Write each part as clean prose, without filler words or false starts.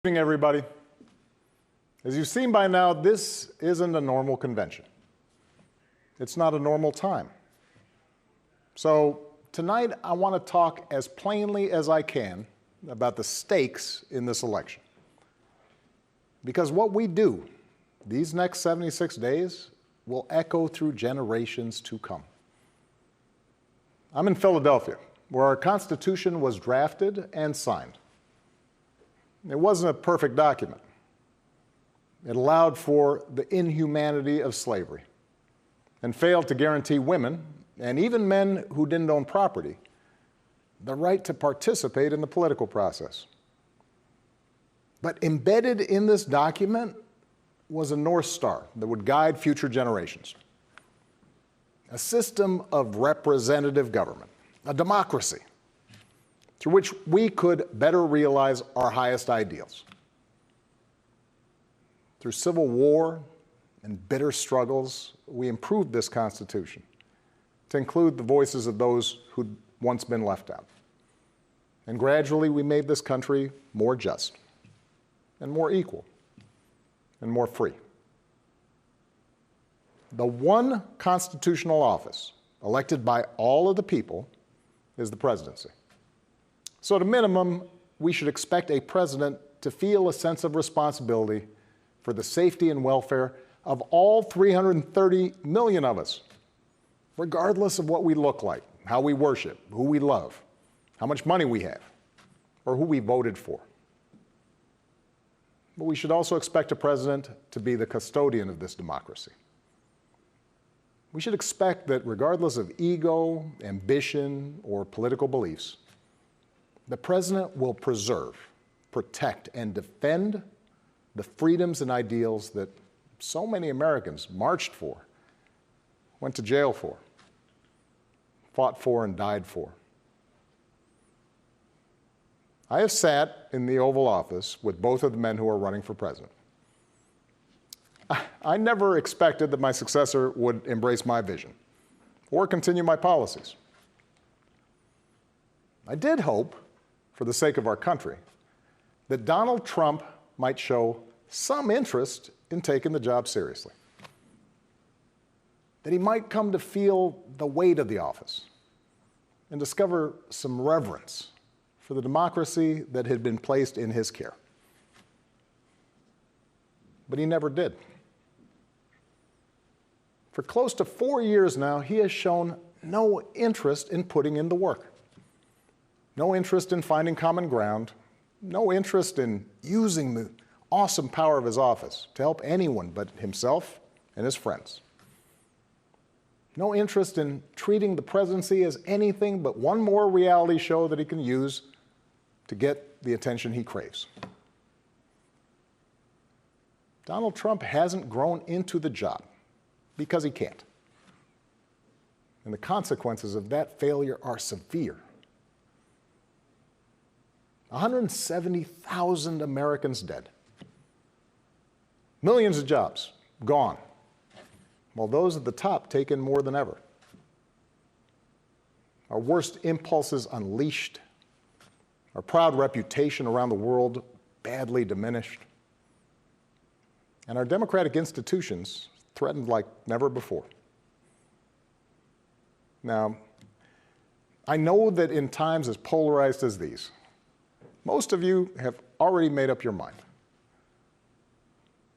Good evening, everybody. As you've seen by now, this isn't a normal convention. It's not a normal time. So tonight, I want to talk as plainly as I can about the stakes in this election. Because what we do these next 76 days will echo through generations to come. I'm in Philadelphia, where our Constitution was drafted and signed. It wasn't a perfect document. It allowed for the inhumanity of slavery and failed to guarantee women, and even men who didn't own property, the right to participate in the political process. But embedded in this document was a North Star that would guide future generations. A system of representative government, a democracy, through which we could better realize our highest ideals. Through civil war and bitter struggles, we improved this Constitution to include the voices of those who'd once been left out. And gradually, we made this country more just and more equal and more free. The one constitutional office elected by all of the people is the presidency. So at a minimum, we should expect a president to feel a sense of responsibility for the safety and welfare of all 330 million of us, regardless of what we look like, how we worship, who we love, how much money we have, or who we voted for. But we should also expect a president to be the custodian of this democracy. We should expect that regardless of ego, ambition, or political beliefs, the president will preserve, protect, and defend the freedoms and ideals that so many Americans marched for, went to jail for, fought for, and died for. I have sat in the Oval Office with both of the men who are running for president. I never expected that my successor would embrace my vision or continue my policies. I did hope, for the sake of our country, that Donald Trump might show some interest in taking the job seriously. That he might come to feel the weight of the office and discover some reverence for the democracy that had been placed in his care. But he never did. For close to 4 years now, he has shown no interest in putting in the work. No interest in finding common ground, no interest in using the awesome power of his office to help anyone but himself and his friends. No interest in treating the presidency as anything but one more reality show that he can use to get the attention he craves. Donald Trump hasn't grown into the job because he can't. And the consequences of that failure are severe. 170,000 Americans dead. Millions of jobs gone, while those at the top take in more than ever. Our worst impulses unleashed, our proud reputation around the world badly diminished, and our democratic institutions threatened like never before. Now, I know that in times as polarized as these, most of you have already made up your mind.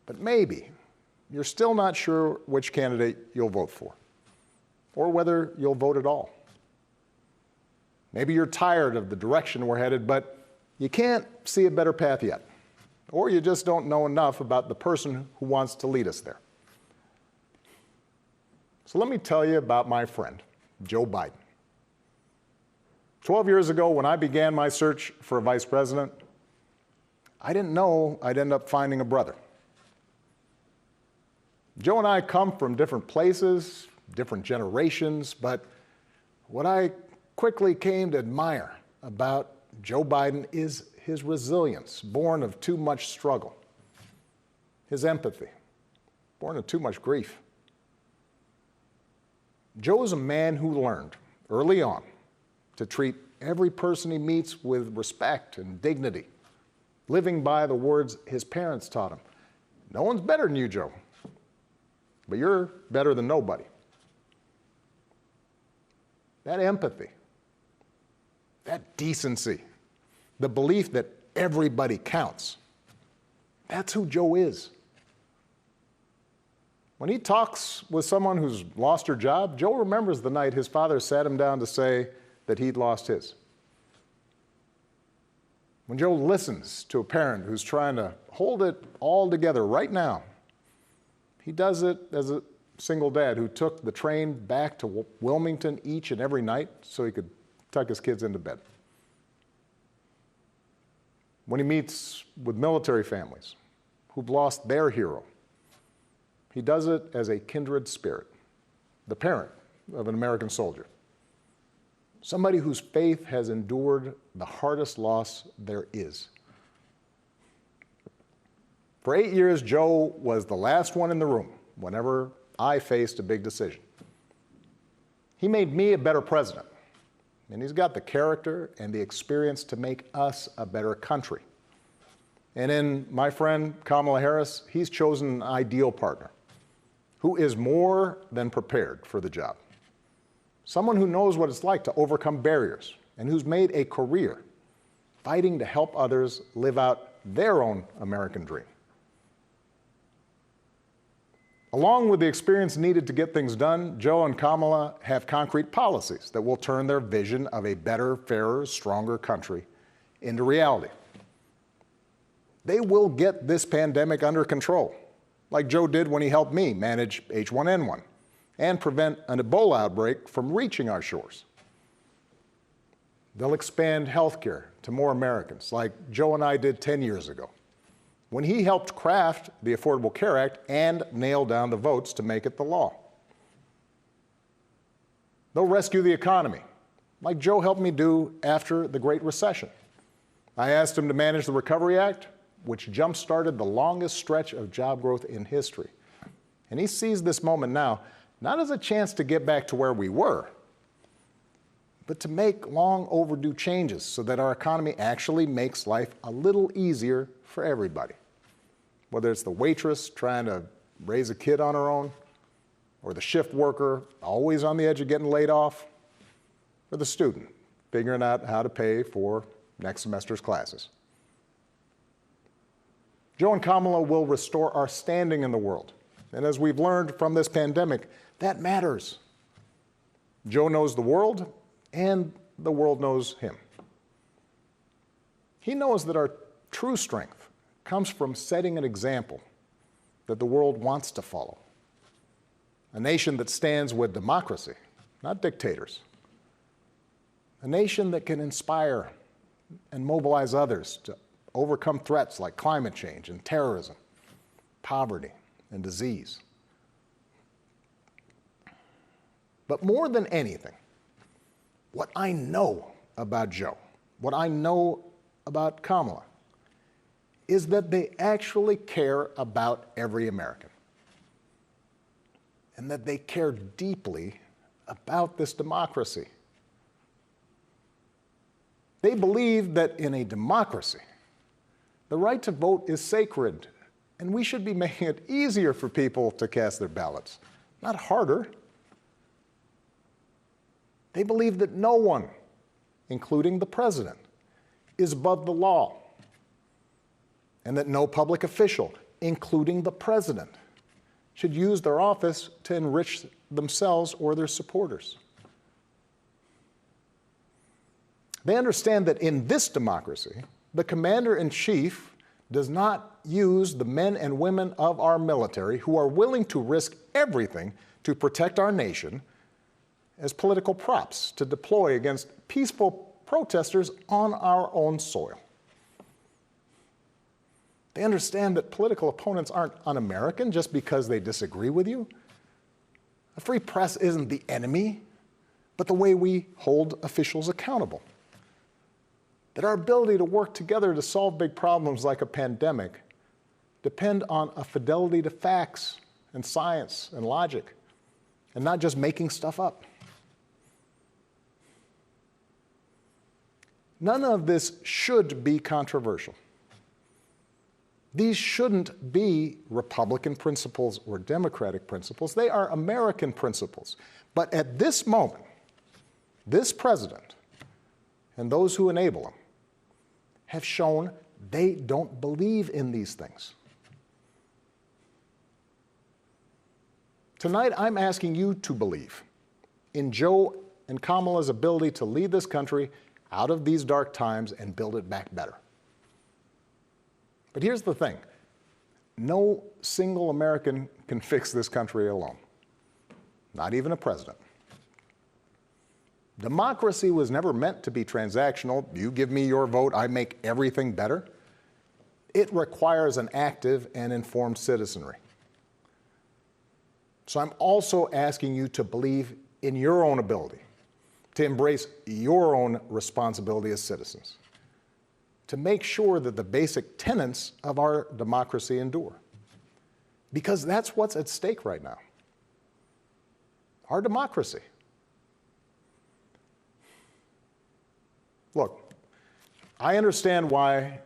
But maybe you're still not sure which candidate you'll vote for, or whether you'll vote at all. Maybe you're tired of the direction we're headed, but you can't see a better path yet, or you just don't know enough about the person who wants to lead us there. So let me tell you about my friend, Joe Biden. 12 years ago, when I began my search for a vice president, I didn't know I'd end up finding a brother. Joe and I come from different places, different generations, but what I quickly came to admire about Joe Biden is his resilience, born of too much struggle, his empathy, born of too much grief. Joe is a man who learned early on to treat every person he meets with respect and dignity, living by the words his parents taught him. No one's better than you, Joe, but you're better than nobody. That empathy, that decency, the belief that everybody counts, that's who Joe is. When he talks with someone who's lost her job, Joe remembers the night his father sat him down to say that he'd lost his. When Joe listens to a parent who's trying to hold it all together right now, he does it as a single dad who took the train back to Wilmington each and every night so he could tuck his kids into bed. When he meets with military families who've lost their hero, he does it as a kindred spirit, the parent of an American soldier, somebody whose faith has endured the hardest loss there is. For 8 years, Joe was the last one in the room whenever I faced a big decision. He made me a better president, and he's got the character and the experience to make us a better country. And in my friend Kamala Harris, he's chosen an ideal partner who is more than prepared for the job. Someone who knows what it's like to overcome barriers and who's made a career fighting to help others live out their own American dream. Along with the experience needed to get things done, Joe and Kamala have concrete policies that will turn their vision of a better, fairer, stronger country into reality. They will get this pandemic under control, like Joe did when he helped me manage H1N1 and prevent an Ebola outbreak from reaching our shores. They'll expand healthcare to more Americans, like Joe and I did 10 years ago, when he helped craft the Affordable Care Act and nail down the votes to make it the law. They'll rescue the economy, like Joe helped me do after the Great Recession. I asked him to manage the Recovery Act, which jump-started the longest stretch of job growth in history. And he sees this moment now not as a chance to get back to where we were, but to make long overdue changes so that our economy actually makes life a little easier for everybody. Whether it's the waitress trying to raise a kid on her own, or the shift worker always on the edge of getting laid off, or the student figuring out how to pay for next semester's classes. Joe and Kamala will restore our standing in the world. And as we've learned from this pandemic, that matters. Joe knows the world, and the world knows him. He knows that our true strength comes from setting an example that the world wants to follow. A nation that stands with democracy, not dictators. A nation that can inspire and mobilize others to overcome threats like climate change and terrorism, poverty and disease. But more than anything, what I know about Joe, what I know about Kamala, is that they actually care about every American, and that they care deeply about this democracy. They believe that in a democracy, the right to vote is sacred, and we should be making it easier for people to cast their ballots, not harder. They believe that no one, including the president, is above the law, and that no public official, including the president, should use their office to enrich themselves or their supporters. They understand that in this democracy, the commander-in-chief does not use the men and women of our military who are willing to risk everything to protect our nation as political props to deploy against peaceful protesters on our own soil. They understand that political opponents aren't un-American just because they disagree with you. A free press isn't the enemy, but the way we hold officials accountable. That our ability to work together to solve big problems like a pandemic depend on a fidelity to facts and science and logic, and not just making stuff up. None of this should be controversial. These shouldn't be Republican principles or Democratic principles. They are American principles. But at this moment, this president and those who enable him have shown they don't believe in these things. Tonight, I'm asking you to believe in Joe and Kamala's ability to lead this country out of these dark times and build it back better. But here's the thing. No single American can fix this country alone, not even a president. Democracy was never meant to be transactional. You give me your vote, I make everything better. It requires an active and informed citizenry. So I'm also asking you to believe in your own ability, to embrace your own responsibility as citizens, to make sure that the basic tenets of our democracy endure. Because that's what's at stake right now. Our democracy. Look, I understand why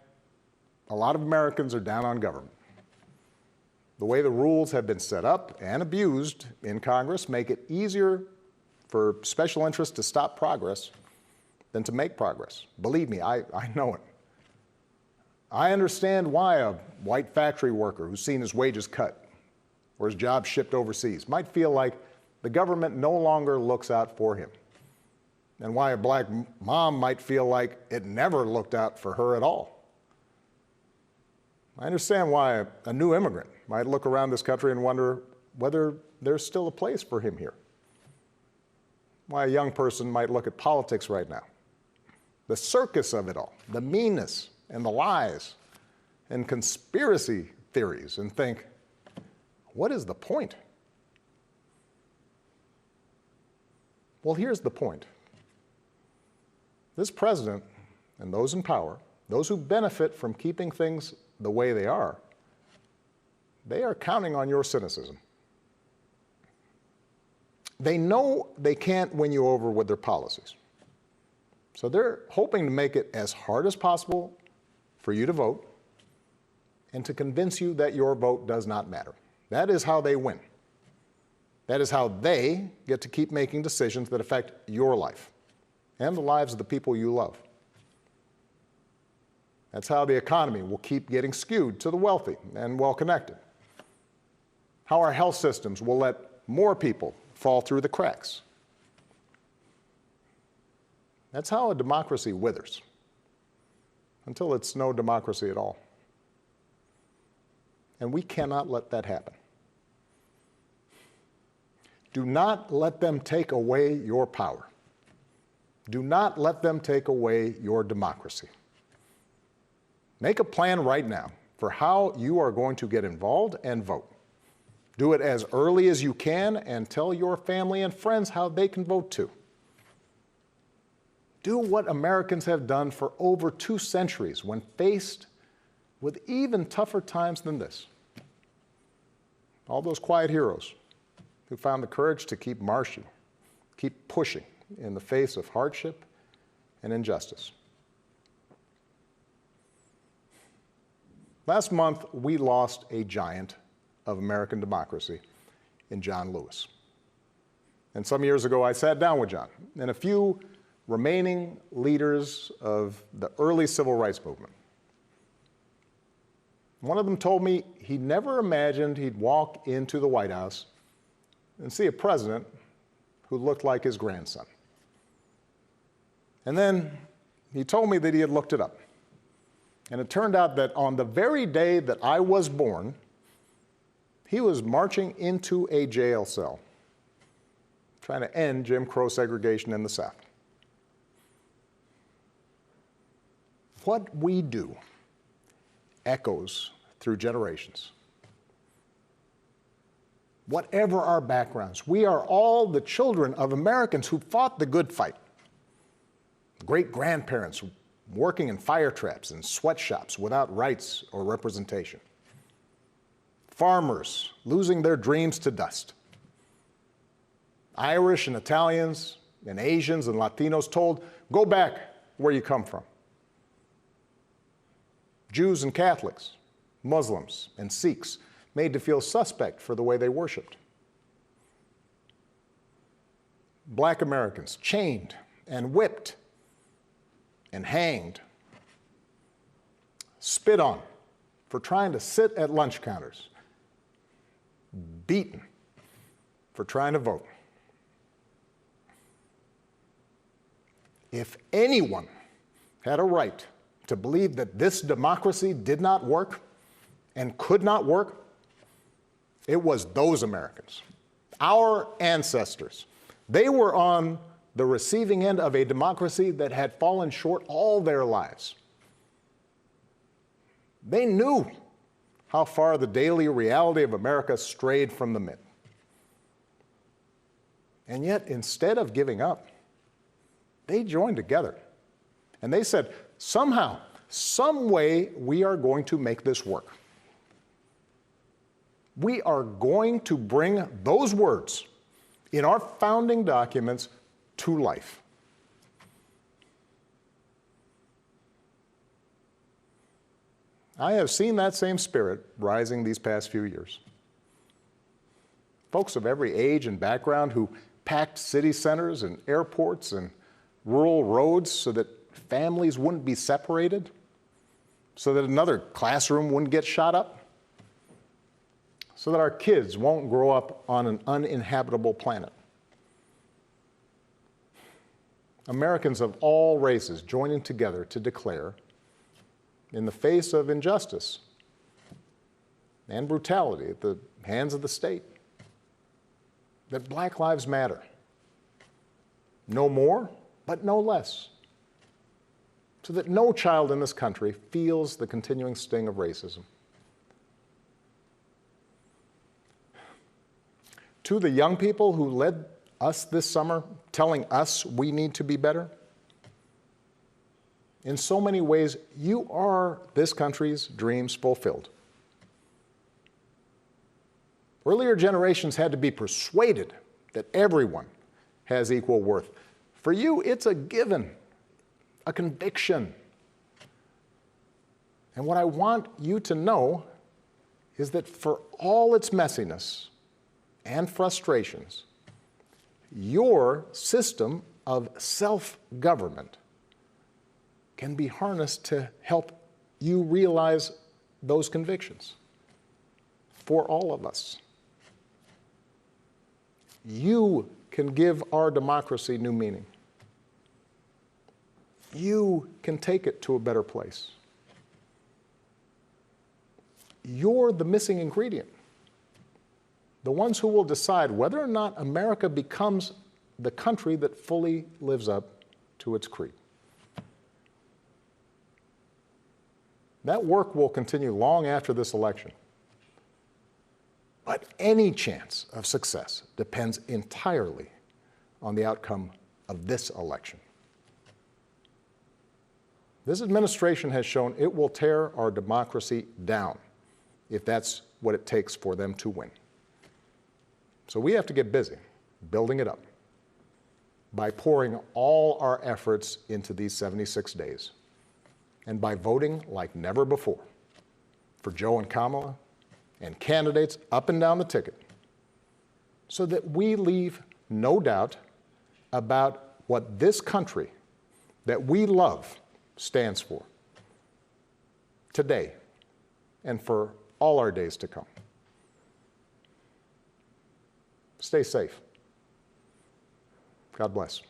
a lot of Americans are down on government. The way the rules have been set up and abused in Congress make it easier for special interests to stop progress than to make progress. Believe me, I know it. I understand why a white factory worker who's seen his wages cut or his job shipped overseas might feel like the government no longer looks out for him, and why a black mom might feel like it never looked out for her at all. I understand why a new immigrant might look around this country and wonder whether there's still a place for him here. Why a young person might look at politics right now, the circus of it all, the meanness and the lies and conspiracy theories, and think, what is the point? Well, here's the point. This president and those in power, those who benefit from keeping things the way they are counting on your cynicism. They know they can't win you over with their policies. So they're hoping to make it as hard as possible for you to vote and to convince you that your vote does not matter. That is how they win. That is how they get to keep making decisions that affect your life and the lives of the people you love. That's how the economy will keep getting skewed to the wealthy and well-connected. How our health systems will let more people fall through the cracks. That's how a democracy withers, until it's no democracy at all. And we cannot let that happen. Do not let them take away your power. Do not let them take away your democracy. Make a plan right now for how you are going to get involved and vote. Do it as early as you can and tell your family and friends how they can vote too. Do what Americans have done for over 2 centuries when faced with even tougher times than this. All those quiet heroes who found the courage to keep marching, keep pushing in the face of hardship and injustice. Last month, we lost a giant of American democracy in John Lewis. And some years ago, I sat down with John and a few remaining leaders of the early civil rights movement. One of them told me he never imagined he'd walk into the White House and see a president who looked like his grandson. And then he told me that he had looked it up. And it turned out that on the very day that I was born, he was marching into a jail cell, trying to end Jim Crow segregation in the South. What we do echoes through generations. Whatever our backgrounds, we are all the children of Americans who fought the good fight. Great-grandparents working in fire traps and sweatshops without rights or representation. Farmers losing their dreams to dust. Irish and Italians and Asians and Latinos told, go back where you come from. Jews and Catholics Muslims, and Sikhs made to feel suspect for the way they worshiped. Black Americans chained and whipped and hanged, spit on for trying to sit at lunch counters, beaten for trying to vote. If anyone had a right to believe that this democracy did not work and could not work, it was those Americans, our ancestors. They were on the receiving end of a democracy that had fallen short all their lives. They knew how far the daily reality of America strayed from the myth. And yet, instead of giving up, they joined together. And they said, somehow, some way, we are going to make this work. We are going to bring those words in our founding documents to life. I have seen that same spirit rising these past few years. Folks of every age and background who packed city centers and airports and rural roads so that families wouldn't be separated, so that another classroom wouldn't get shot up, so that our kids won't grow up on an uninhabitable planet. Americans of all races joining together to declare, in the face of injustice and brutality at the hands of the state, that Black lives matter. No more, but no less. So that no child in this country feels the continuing sting of racism. To the young people who led us this summer, telling us we need to be better, in so many ways, you are this country's dreams fulfilled. Earlier generations had to be persuaded that everyone has equal worth. For you, it's a given, a conviction. And what I want you to know is that for all its messiness and frustrations, your system of self-government can be harnessed to help you realize those convictions for all of us. You can give our democracy new meaning. You can take it to a better place. You're the missing ingredient. The ones who will decide whether or not America becomes the country that fully lives up to its creed. That work will continue long after this election. But any chance of success depends entirely on the outcome of this election. This administration has shown it will tear our democracy down if that's what it takes for them to win. So we have to get busy building it up by pouring all our efforts into these 76 days and by voting like never before for Joe and Kamala and candidates up and down the ticket so that we leave no doubt about what this country that we love stands for today and for all our days to come. Stay safe. God bless.